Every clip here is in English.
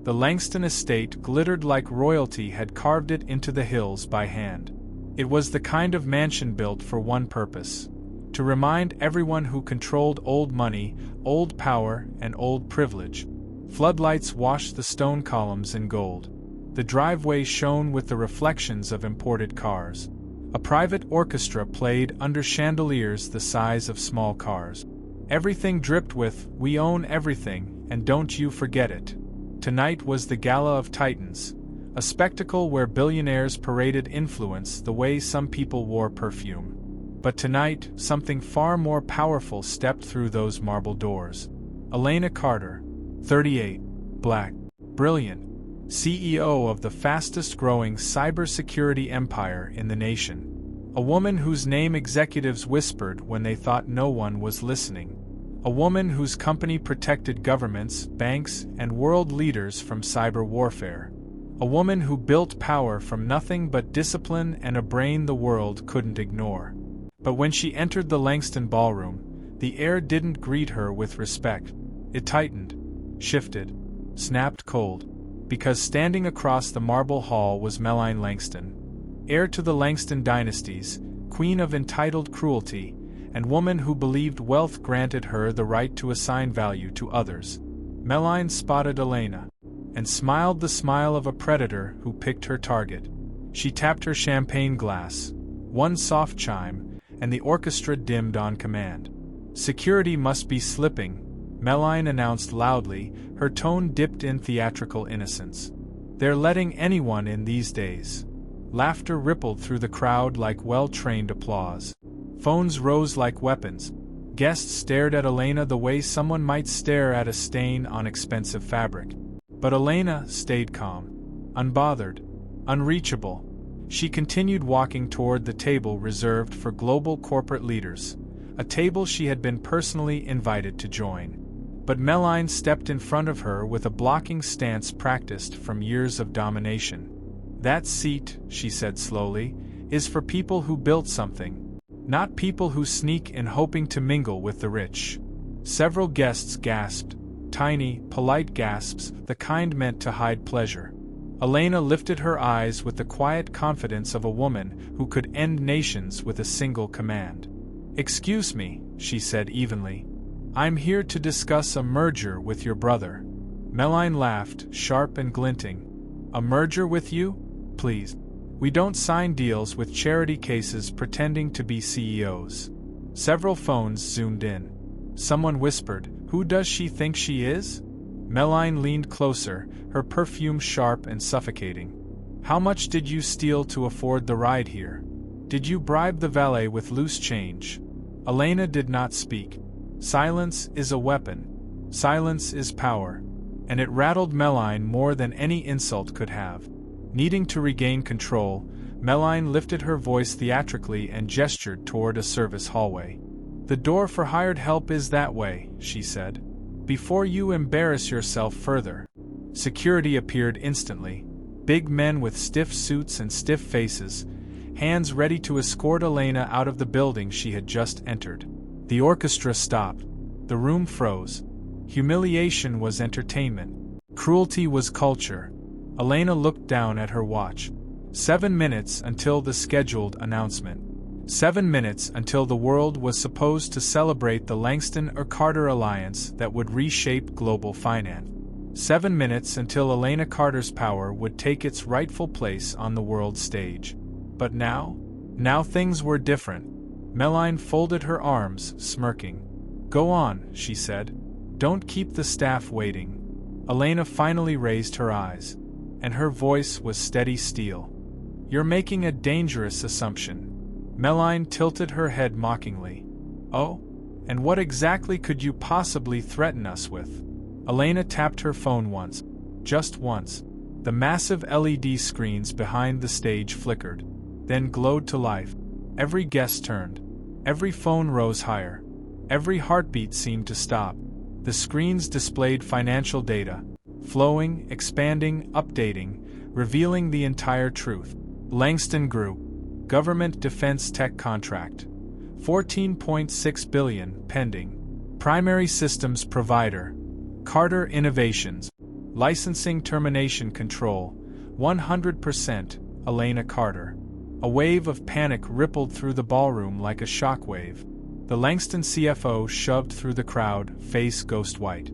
The Langston estate glittered like royalty had carved it into the hills by hand. It was the kind of mansion built for one purpose: to remind everyone who controlled old money, old power, and old privilege. Floodlights washed the stone columns in gold. The driveway shone with the reflections of imported cars. A private orchestra played under chandeliers the size of small cars. Everything dripped with, "We own everything, and don't you forget it." Tonight was the Gala of Titans, a spectacle where billionaires paraded influence the way some people wore perfume. But tonight, something far more powerful stepped through those marble doors. Elena Carter, 38, black, brilliant, CEO of the fastest-growing cybersecurity empire in the nation. A woman whose name executives whispered when they thought no one was listening. A woman whose company protected governments, banks, and world leaders from cyber warfare. A woman who built power from nothing but discipline and a brain the world couldn't ignore. But when she entered the Langston ballroom, the air didn't greet her with respect. It tightened, shifted, snapped cold. Because standing across the marble hall was Melanie Langston, heir to the Langston dynasties, queen of entitled cruelty, and woman who believed wealth granted her the right to assign value to others. Melanie spotted Elena, and smiled the smile of a predator who picked her target. She tapped her champagne glass, one soft chime, and the orchestra dimmed on command. "Security must be slipping," Melanie announced loudly, her tone dipped in theatrical innocence. "They're letting anyone in these days." Laughter rippled through the crowd like well-trained applause. Phones rose like weapons. Guests stared at Elena the way someone might stare at a stain on expensive fabric. But Elena stayed calm, unbothered, unreachable. She continued walking toward the table reserved for global corporate leaders, a table she had been personally invited to join. But Melanie stepped in front of her with a blocking stance practiced from years of domination. "That seat," she said slowly, "is for people who built something, not people who sneak in hoping to mingle with the rich." Several guests gasped, tiny, polite gasps, the kind meant to hide pleasure. Elena lifted her eyes with the quiet confidence of a woman who could end nations with a single command. "Excuse me," she said evenly. "I'm here to discuss a merger with your brother." Melanie laughed, sharp and glinting. "A merger with you? Please. We don't sign deals with charity cases pretending to be CEOs." Several phones zoomed in. Someone whispered, "Who does she think she is?" Melanie leaned closer, her perfume sharp and suffocating. "How much did you steal to afford the ride here? Did you bribe the valet with loose change?" Elena did not speak. Silence is a weapon. Silence is power. And it rattled Melanie more than any insult could have. Needing to regain control, Melanie lifted her voice theatrically and gestured toward a service hallway. "The door for hired help is that way," she said. "Before you embarrass yourself further." Security appeared instantly. Big men with stiff suits and stiff faces, hands ready to escort Elena out of the building she had just entered. The orchestra stopped. The room froze. Humiliation was entertainment. Cruelty was culture. Elena looked down at her watch. 7 minutes until the scheduled announcement. 7 minutes until the world was supposed to celebrate the Langston or Carter alliance that would reshape global finance. 7 minutes until Elena Carter's power would take its rightful place on the world stage. But now things were different. Melanie folded her arms, smirking. "Go on," she said. "Don't keep the staff waiting." Elena finally raised her eyes, and her voice was steady steel. "You're making a dangerous assumption." Melanie tilted her head mockingly. "Oh? And what exactly could you possibly threaten us with?" Elena tapped her phone once. Just once. The massive LED screens behind the stage flickered, then glowed to life. Every guest turned. Every phone rose higher. Every heartbeat seemed to stop. The screens displayed financial data, flowing, expanding, updating, revealing the entire truth. Langston Group. Government Defense Tech Contract. $14.6 billion pending. Primary Systems Provider. Carter Innovations. Licensing termination control, 100%, Elena Carter. A wave of panic rippled through the ballroom like a shockwave. The Langston CFO shoved through the crowd, face ghost white.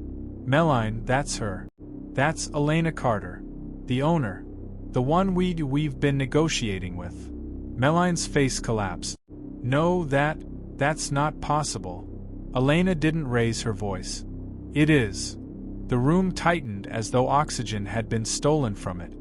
Meline, that's her. That's Elena Carter. The owner. The one we've been negotiating with. Meline's face collapsed. No, that's not possible. Elena didn't raise her voice. It is. The room tightened as though oxygen had been stolen from it.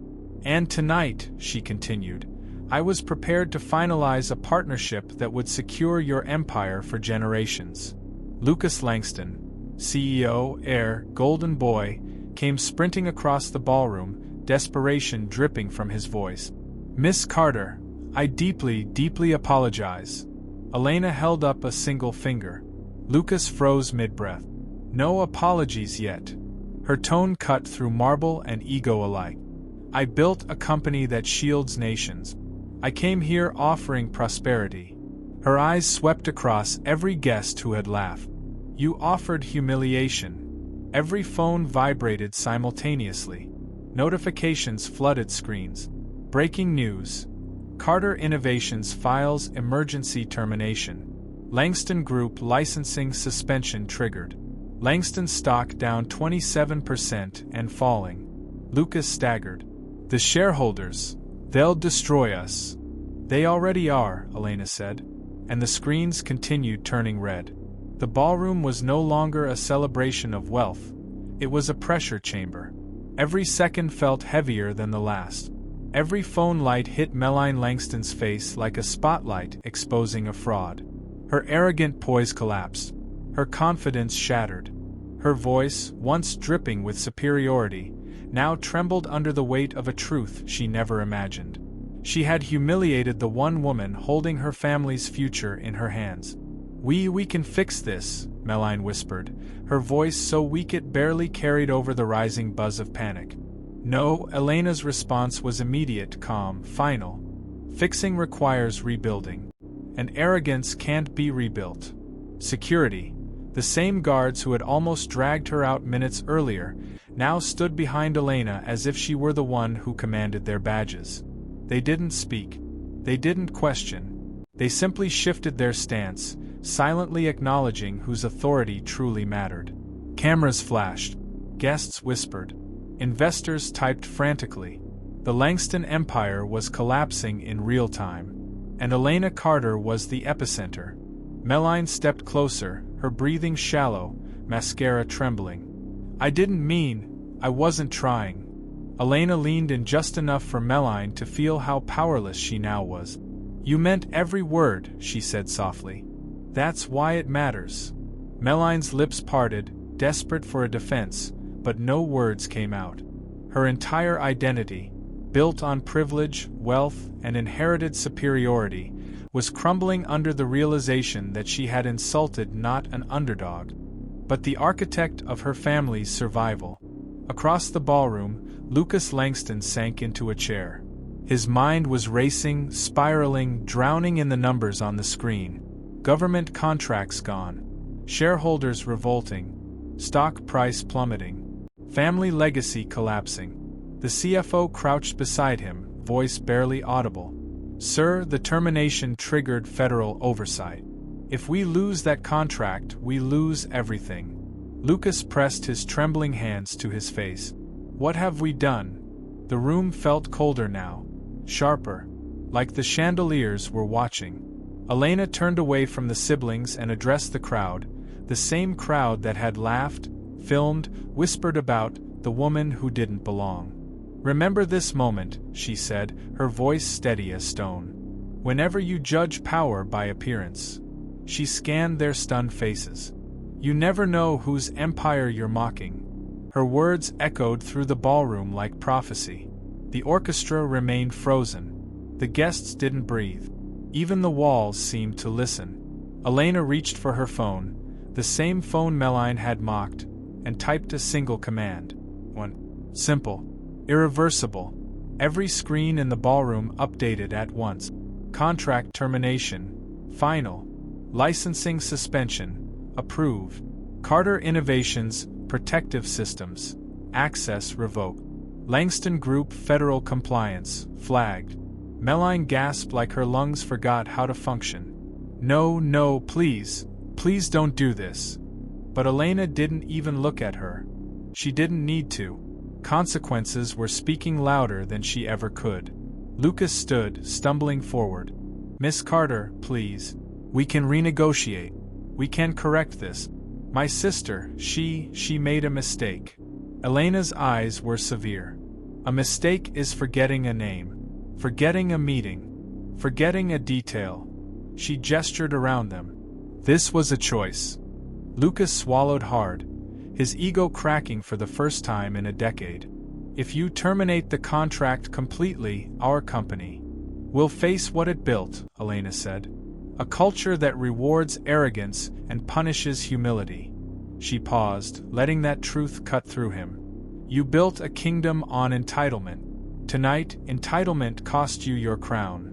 And tonight, she continued, I was prepared to finalize a partnership that would secure your empire for generations. Lucas Langston, CEO, heir, golden boy, came sprinting across the ballroom, desperation dripping from his voice. Miss Carter, I deeply apologize. Elena held up a single finger. Lucas froze mid-breath. No apologies yet. Her tone cut through marble and ego alike. I built a company that shields nations. I came here offering prosperity. Her eyes swept across every guest who had laughed. You offered humiliation. Every phone vibrated simultaneously. Notifications flooded screens. Breaking news. Carter Innovations files emergency termination. Langston Group licensing suspension triggered. Langston stock down 27% and falling. Lucas staggered. The shareholders, they'll destroy us. They already are, Elena said, and the screens continued turning red. The ballroom was no longer a celebration of wealth. It was a pressure chamber. Every second felt heavier than the last. Every phone light hit Meline Langston's face like a spotlight exposing a fraud. Her arrogant poise collapsed. Her confidence shattered. Her voice, once dripping with superiority, now trembled under the weight of a truth she never imagined. She had humiliated the one woman holding her family's future in her hands. We can fix this, Meline whispered, her voice so weak it barely carried over the rising buzz of panic. No, Elena's response was immediate, calm, final. Fixing requires rebuilding. And arrogance can't be rebuilt. Security. The same guards who had almost dragged her out minutes earlier now stood behind Elena as if she were the one who commanded their badges. They didn't speak. They didn't question. They simply shifted their stance, silently acknowledging whose authority truly mattered. Cameras flashed. Guests whispered. Investors typed frantically. The Langston empire was collapsing in real time. And Elena Carter was the epicenter. Meline stepped closer, her breathing shallow, mascara trembling. I didn't mean, I wasn't trying. Elena leaned in just enough for Meline to feel how powerless she now was. You meant every word, she said softly. That's why it matters. Meline's lips parted, desperate for a defense, but no words came out. Her entire identity, built on privilege, wealth, and inherited superiority, was crumbling under the realization that she had insulted not an underdog, but the architect of her family's survival. Across the ballroom, Lucas Langston sank into a chair. His mind was racing, spiraling, drowning in the numbers on the screen. Government contracts gone. Shareholders revolting. Stock price plummeting. Family legacy collapsing. The CFO crouched beside him, voice barely audible. Sir, the termination triggered federal oversight. If we lose that contract, we lose everything. Lucas pressed his trembling hands to his face. What have we done? The room felt colder now, sharper, like the chandeliers were watching. Elena turned away from the siblings and addressed the crowd, the same crowd that had laughed, filmed, whispered about the woman who didn't belong. Remember this moment, she said, her voice steady as stone. Whenever you judge power by appearance. She scanned their stunned faces. You never know whose empire you're mocking. Her words echoed through the ballroom like prophecy. The orchestra remained frozen. The guests didn't breathe. Even the walls seemed to listen. Elena reached for her phone, the same phone Meline had mocked, and typed a single command. One. Simple. Irreversible. Every screen in the ballroom updated at once. Contract termination. Final. Licensing suspension. Approve. Carter Innovations, protective systems. access revoked. Langston Group federal compliance, flagged. Melline gasped like her lungs forgot how to function. No, no, please don't do this. But Elena didn't even look at her. She didn't need to. Consequences were speaking louder than she ever could. Lucas stood, stumbling forward. Miss Carter, please. We can renegotiate. We can correct this. My sister, she made a mistake. Elena's eyes were severe. A mistake is forgetting a name, forgetting a meeting, forgetting a detail. She gestured around them. This was a choice. Lucas swallowed hard, his ego cracking for the first time in a decade. If you terminate the contract completely, our company will face what it built, Elena said. A culture that rewards arrogance and punishes humility. She paused, letting that truth cut through him. You built a kingdom on entitlement. Tonight, entitlement cost you your crown.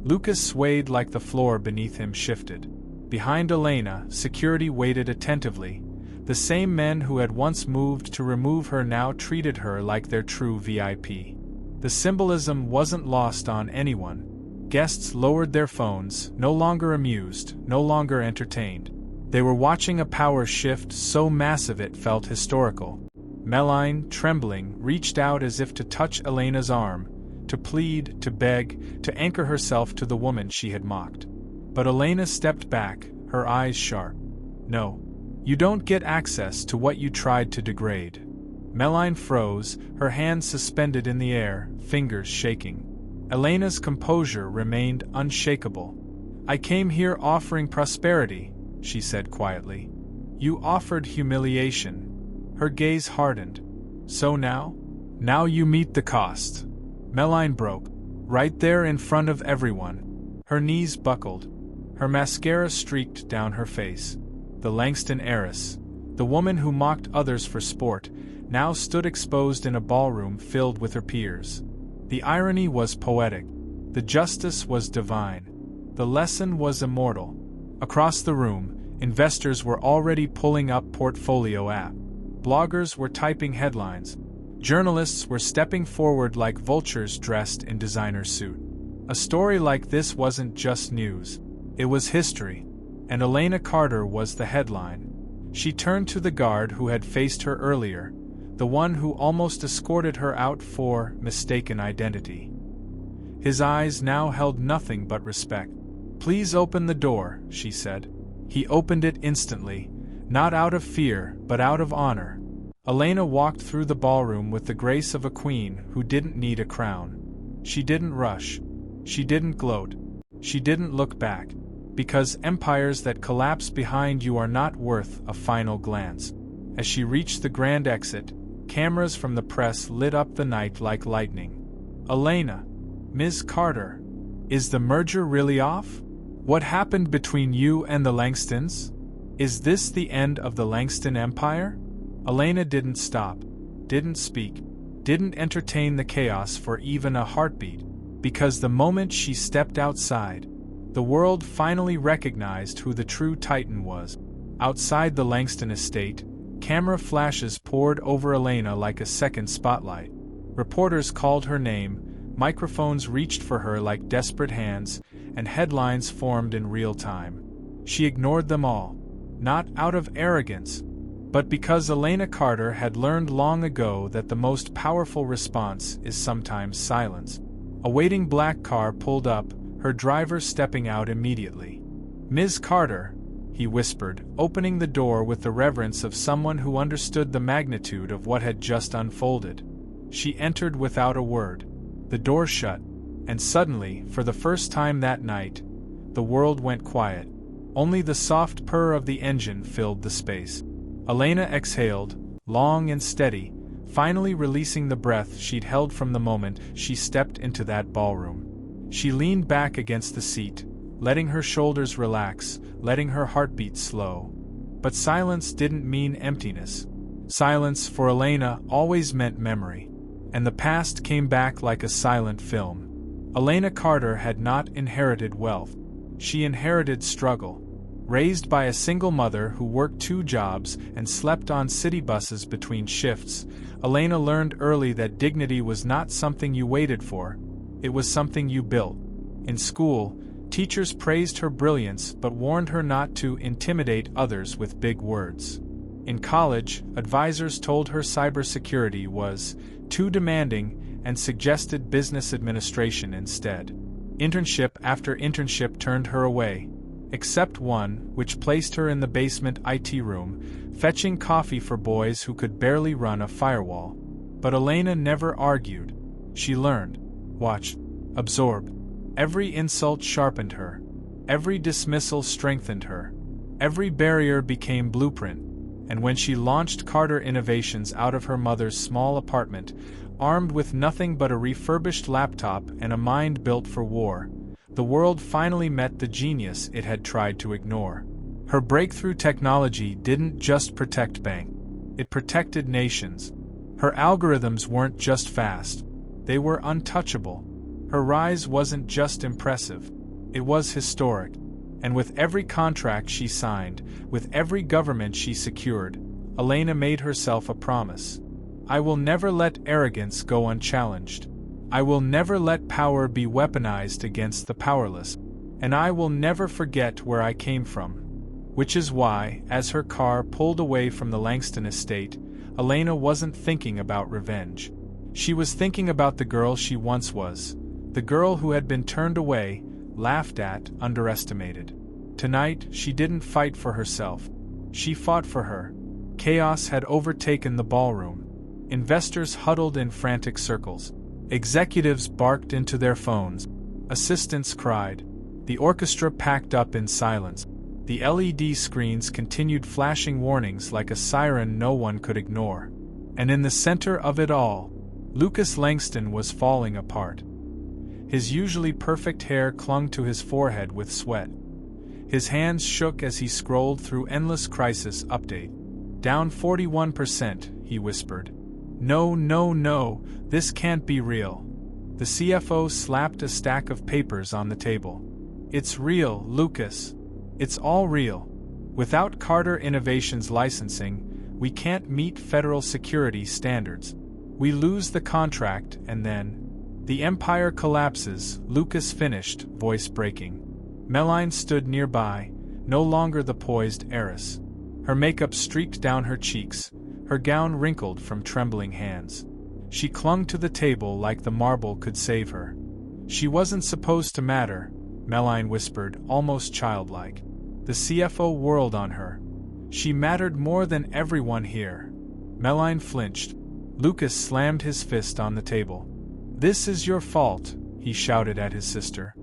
Lucas swayed like the floor beneath him shifted. Behind Elena, security waited attentively. The same men who had once moved to remove her now treated her like their true VIP. The symbolism wasn't lost on anyone. Guests lowered their phones, no longer amused, no longer entertained. They were watching a power shift so massive it felt historical. Melline, trembling, reached out as if to touch Elena's arm, to plead, to beg, to anchor herself to the woman she had mocked. But Elena stepped back, her eyes sharp. No. You don't get access to what you tried to degrade. Melline froze, her hands suspended in the air, fingers shaking. Elena's composure remained unshakable. I came here offering prosperity, she said quietly. You offered humiliation. Her gaze hardened. So now? Now you meet the cost. Melline broke, right there in front of everyone. Her knees buckled. Her mascara streaked down her face. The Langston heiress, the woman who mocked others for sport, now stood exposed in a ballroom filled with her peers. The irony was poetic. The justice was divine. The lesson was immortal. Across the room, investors were already pulling up portfolio app. Bloggers were typing headlines. Journalists were stepping forward like vultures dressed in designer suit. A story like this wasn't just news. It was history. And Elena Carter was the headline. She turned to the guard who had faced her earlier, the one who almost escorted her out for mistaken identity. His eyes now held nothing but respect. Please open the door, she said. He opened it instantly, not out of fear, but out of honor. Elena walked through the ballroom with the grace of a queen who didn't need a crown. She didn't rush. She didn't gloat. She didn't look back. Because empires that collapse behind you are not worth a final glance. As she reached the grand exit, cameras from the press lit up the night like lightning. Elena, Ms. Carter, is the merger really off? What happened between you and the Langstons? Is this the end of the Langston Empire? Elena didn't stop, didn't speak, didn't entertain the chaos for even a heartbeat, because the moment she stepped outside, the world finally recognized who the true titan was. Outside the Langston estate, camera flashes poured over Elena like a second spotlight. Reporters called her name, microphones reached for her like desperate hands, and headlines formed in real time. She ignored them all, not out of arrogance, but because Elena Carter had learned long ago that the most powerful response is sometimes silence. A waiting black car pulled up, her driver stepping out immediately. Ms. Carter, he whispered, opening the door with the reverence of someone who understood the magnitude of what had just unfolded. She entered without a word. The door shut, and suddenly, for the first time that night, the world went quiet. Only the soft purr of the engine filled the space. Elena exhaled, long and steady, finally releasing the breath she'd held from the moment she stepped into that ballroom. She leaned back against the seat, letting her shoulders relax, letting her heartbeat slow. But silence didn't mean emptiness. Silence for Elena always meant memory, and the past came back like a silent film. Elena Carter had not inherited wealth. She inherited struggle. Raised by a single mother who worked 2 jobs and slept on city buses between shifts, Elena learned early that dignity was not something you waited for, it was something you built. In school, teachers praised her brilliance but warned her not to intimidate others with big words. In college, advisors told her cybersecurity was too demanding and suggested business administration instead. Internship after internship turned her away, except one which placed her in the basement IT room, fetching coffee for boys who could barely run a firewall. But Elena never argued. She learned, watched, absorbed. Every insult sharpened her. Every dismissal strengthened her. Every barrier became blueprint. And when she launched Carter Innovations out of her mother's small apartment, armed with nothing but a refurbished laptop and a mind built for war, the world finally met the genius it had tried to ignore. Her breakthrough technology didn't just protect banks, it protected nations. Her algorithms weren't just fast, they were untouchable. Her rise wasn't just impressive, it was historic. And with every contract she signed, with every government she secured, Elena made herself a promise. I will never let arrogance go unchallenged. I will never let power be weaponized against the powerless. And I will never forget where I came from. Which is why, as her car pulled away from the Langston estate, Elena wasn't thinking about revenge. She was thinking about the girl she once was, the girl who had been turned away, laughed at, underestimated. Tonight, she didn't fight for herself. She fought for her. Chaos had overtaken the ballroom. Investors huddled in frantic circles. Executives barked into their phones. Assistants cried. The orchestra packed up in silence. The LED screens continued flashing warnings like a siren no one could ignore. And in the center of it all, Lucas Langston was falling apart. His usually perfect hair clung to his forehead with sweat. His hands shook as he scrolled through endless crisis update. Down 41%, he whispered. No, this can't be real. The CFO slapped a stack of papers on the table. It's real, Lucas. It's all real. Without Carter Innovations licensing, we can't meet federal security standards. We lose the contract and then the empire collapses, Lucas finished, voice breaking. Meline stood nearby, no longer the poised heiress. Her makeup streaked down her cheeks, her gown wrinkled from trembling hands. She clung to the table like the marble could save her. She wasn't supposed to matter, Meline whispered, almost childlike. The CFO whirled on her. She mattered more than everyone here. Meline flinched. Lucas slammed his fist on the table. This is your fault, he shouted at his sister.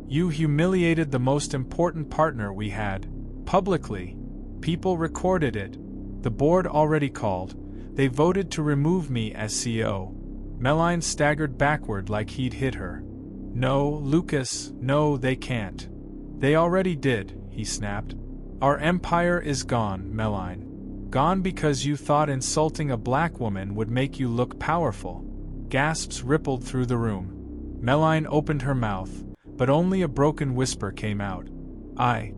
You humiliated the most important partner we had, publicly. People recorded it. The board already called. They voted to remove me as CEO. Meline staggered backward like he'd hit her. No, Lucas, no, they can't. They already did, he snapped. Our empire is gone, Meline. Gone because you thought insulting a black woman would make you look powerful. Gasps rippled through the room. Meline opened her mouth, but only a broken whisper came out. I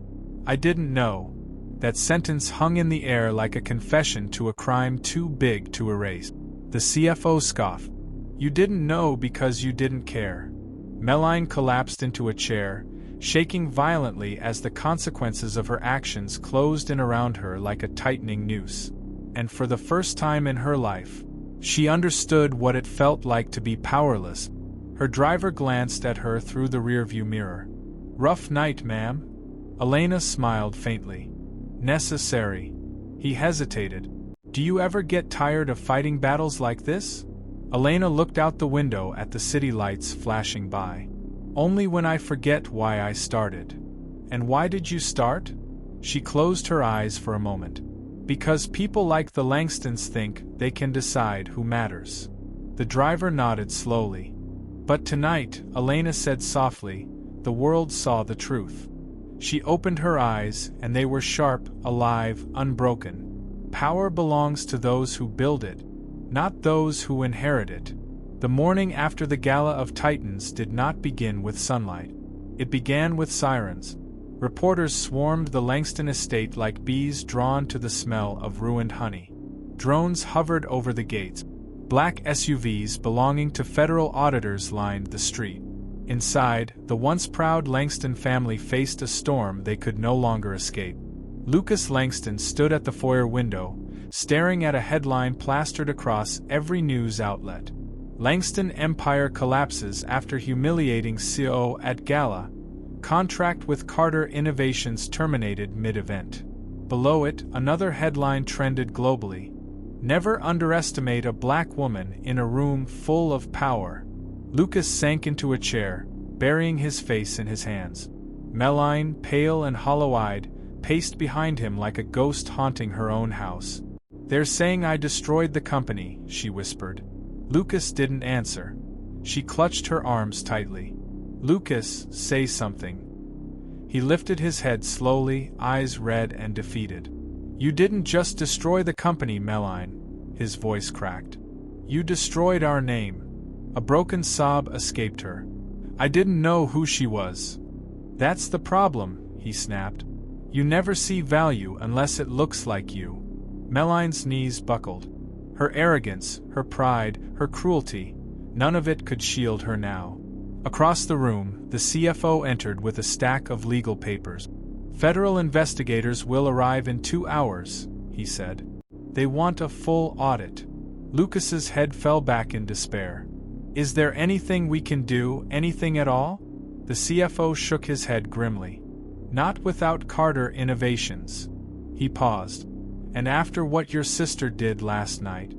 didn't know. That sentence hung in the air like a confession to a crime too big to erase. The CFO scoffed. You didn't know because you didn't care. Meline collapsed into a chair, shaking violently as the consequences of her actions closed in around her like a tightening noose. And for the first time in her life, she understood what it felt like to be powerless. Her driver glanced at her through the rearview mirror. Rough night, ma'am? Elena smiled faintly. Necessary. He hesitated. Do you ever get tired of fighting battles like this? Elena looked out the window at the city lights flashing by. Only when I forget why I started. And why did you start? She closed her eyes for a moment. Because people like the Langstons think they can decide who matters. The driver nodded slowly. But tonight, Elena said softly, the world saw the truth. She opened her eyes, and they were sharp, alive, unbroken. Power belongs to those who build it, not those who inherit it. The morning after the Gala of Titans did not begin with sunlight. It began with sirens. Reporters swarmed the Langston estate like bees drawn to the smell of ruined honey. Drones hovered over the gates. Black SUVs belonging to federal auditors lined the street. Inside, the once proud Langston family faced a storm they could no longer escape. Lucas Langston stood at the foyer window, staring at a headline plastered across every news outlet. Langston Empire collapses after humiliating CEO at Gala. Contract with Carter Innovations terminated mid-event. Below it, another headline trended globally. Never underestimate a black woman in a room full of power. Lucas sank into a chair, burying his face in his hands. Meline, pale and hollow-eyed, paced behind him like a ghost haunting her own house. "They're saying I destroyed the company," she whispered. Lucas didn't answer. She clutched her arms tightly. "Lucas, say something." He lifted his head slowly, eyes red and defeated. "You didn't just destroy the company, Meline," his voice cracked. "You destroyed our name." A broken sob escaped her. "I didn't know who she was." "That's the problem," he snapped. "You never see value unless it looks like you." Meline's knees buckled. Her arrogance, her pride, her cruelty, none of it could shield her now. Across the room, the CFO entered with a stack of legal papers. "Federal investigators will arrive in 2 hours," he said. "They want a full audit." Lucas's head fell back in despair. "Is there anything we can do, anything at all?" The CFO shook his head grimly. "Not without Carter Innovations." He paused. "And after what your sister did last night,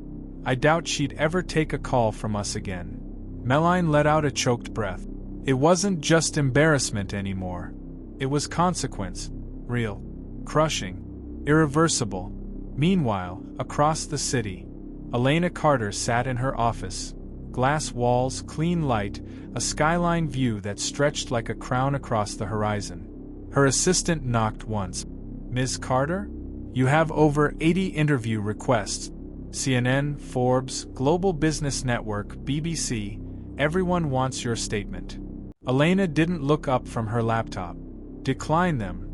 I doubt she'd ever take a call from us again." Meline let out a choked breath. It wasn't just embarrassment anymore. It was consequence. Real. Crushing. Irreversible. Meanwhile, across the city, Elena Carter sat in her office. Glass walls, clean light, a skyline view that stretched like a crown across the horizon. Her assistant knocked once. "Ms. Carter? You have over 80 interview requests. CNN, Forbes, Global Business Network, BBC, everyone wants your statement." Elena didn't look up from her laptop. "Decline them."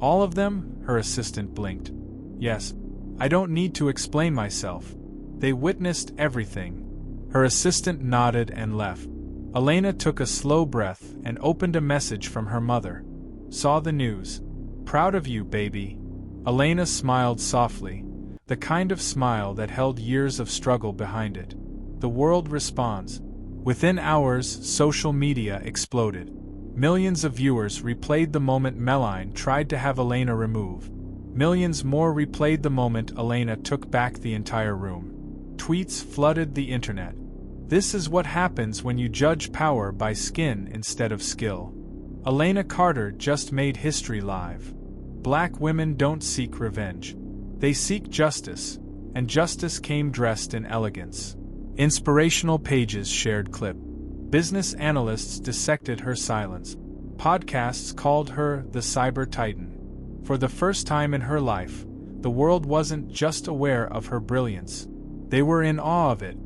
"All of them?" her assistant blinked. "Yes. I don't need to explain myself. They witnessed everything." Her assistant nodded and left. Elena took a slow breath and opened a message from her mother. "Saw the news. Proud of you, baby." Elena smiled softly, the kind of smile that held years of struggle behind it. The world responds. Within hours, social media exploded. Millions of viewers replayed the moment Meline tried to have Elena remove. Millions more replayed the moment Elena took back the entire room. Tweets flooded the internet. "This is what happens when you judge power by skin instead of skill." Elena Carter just made history live. Black women don't seek revenge. They seek justice, and justice came dressed in elegance. Inspirational pages shared clip. Business analysts dissected her silence. Podcasts called her the Cyber Titan. For the first time in her life, the world wasn't just aware of her brilliance. They were in awe of it.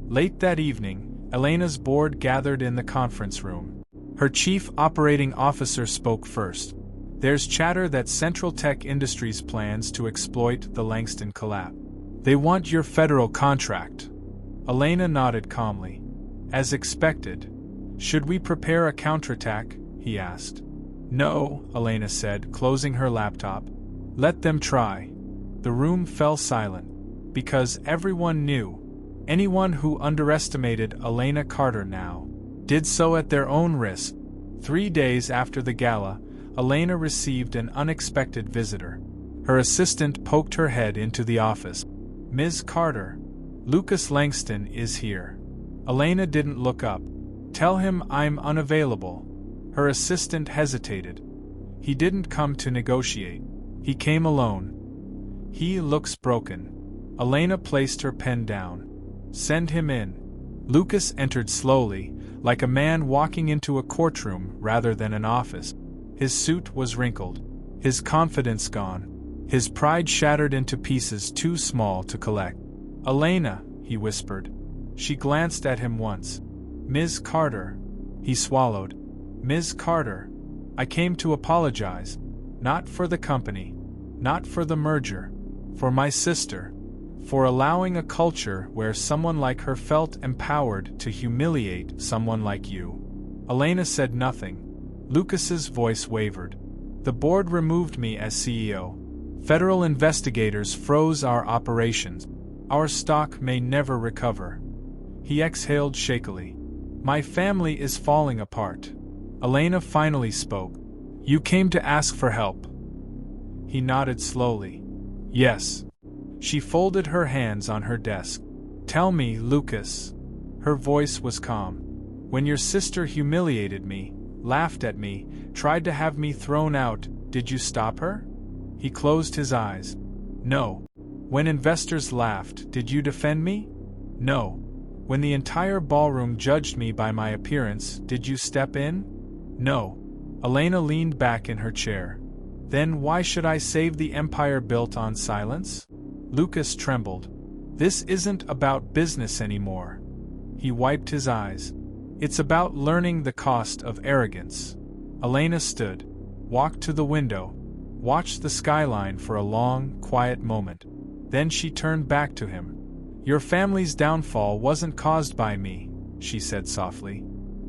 Late that evening, Elena's board gathered in the conference room. Her chief operating officer spoke first. "There's chatter that Central Tech Industries plans to exploit the Langston collapse. They want your federal contract." Elena nodded calmly. "As expected. Should we prepare a counterattack?" he asked. "No," Elena said, closing her laptop. "Let them try." The room fell silent. Because everyone knew. Anyone who underestimated Elena Carter now did so at their own risk. 3 days after the gala, Elena received an unexpected visitor. Her assistant poked her head into the office. "Ms. Carter, Lucas Langston is here." Elena didn't look up. "Tell him I'm unavailable." Her assistant hesitated. "He didn't come to negotiate. He came alone. He looks broken." Elena placed her pen down. "Send him in." Lucas entered slowly, like a man walking into a courtroom rather than an office. His suit was wrinkled, his confidence gone, his pride shattered into pieces too small to collect. "Elena," he whispered. She glanced at him once. "Ms. Carter." He swallowed. "Ms. Carter. I came to apologize." Not for the company. Not for the merger. For my sister. For allowing a culture where someone like her felt empowered to humiliate someone like you. Elena said nothing. Lucas's voice wavered. The board removed me as CEO. Federal investigators froze our operations. Our stock may never recover. He exhaled shakily. My family is falling apart. Elena finally spoke. You came to ask for help. He nodded slowly. Yes. She folded her hands on her desk. Tell me, Lucas. Her voice was calm. When your sister humiliated me, laughed at me, tried to have me thrown out, did you stop her? He closed his eyes. No. When investors laughed, did you defend me? No. When the entire ballroom judged me by my appearance, did you step in? No. Elena leaned back in her chair. Then why should I save the empire built on silence? Lucas trembled. This isn't about business anymore. He wiped his eyes. It's about learning the cost of arrogance. Elena stood, walked to the window, watched the skyline for a long, quiet moment. Then she turned back to him. Your family's downfall wasn't caused by me, she said softly.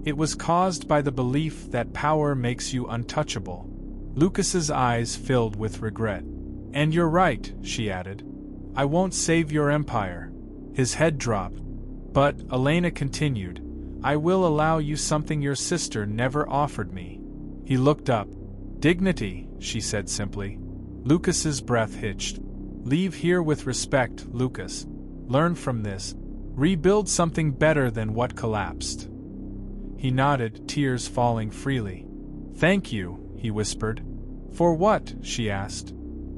It was caused by the belief that power makes you untouchable. Lucas's eyes filled with regret. And you're right, she added. I won't save your empire. His head dropped. But, Elena continued, I will allow you something your sister never offered me. He looked up. Dignity, she said simply. Lucas's breath hitched. Leave here with respect, Lucas. Learn from this. Rebuild something better than what collapsed. He nodded, tears falling freely. Thank you, he whispered. For what? She asked.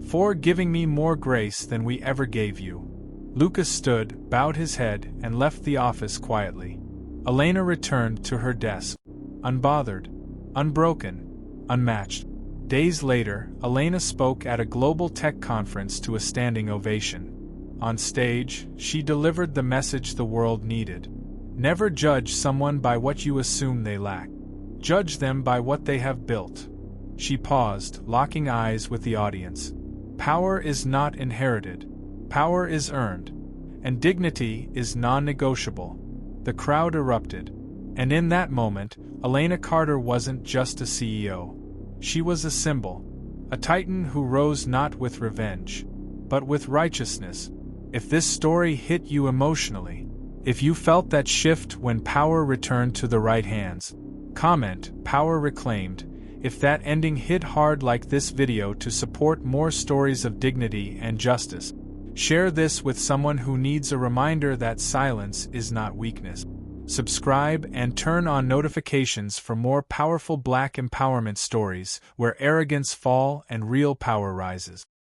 For giving me more grace than we ever gave you. Lucas stood, bowed his head, and left the office quietly. Elena returned to her desk. Unbothered, unbroken, unmatched. Days later, Elena spoke at a global tech conference to a standing ovation. On stage, she delivered the message the world needed. Never judge someone by what you assume they lack. Judge them by what they have built. She paused, locking eyes with the audience. Power is not inherited. Power is earned. And dignity is non-negotiable. The crowd erupted. And in that moment, Elena Carter wasn't just a CEO. She was a symbol. A titan who rose not with revenge, but with righteousness. If this story hit you emotionally, if you felt that shift when power returned to the right hands, comment, power reclaimed. If that ending hit hard like this video to support more stories of dignity and justice, share this with someone who needs a reminder that silence is not weakness. Subscribe and turn on notifications for more powerful Black empowerment stories where arrogance falls and real power rises.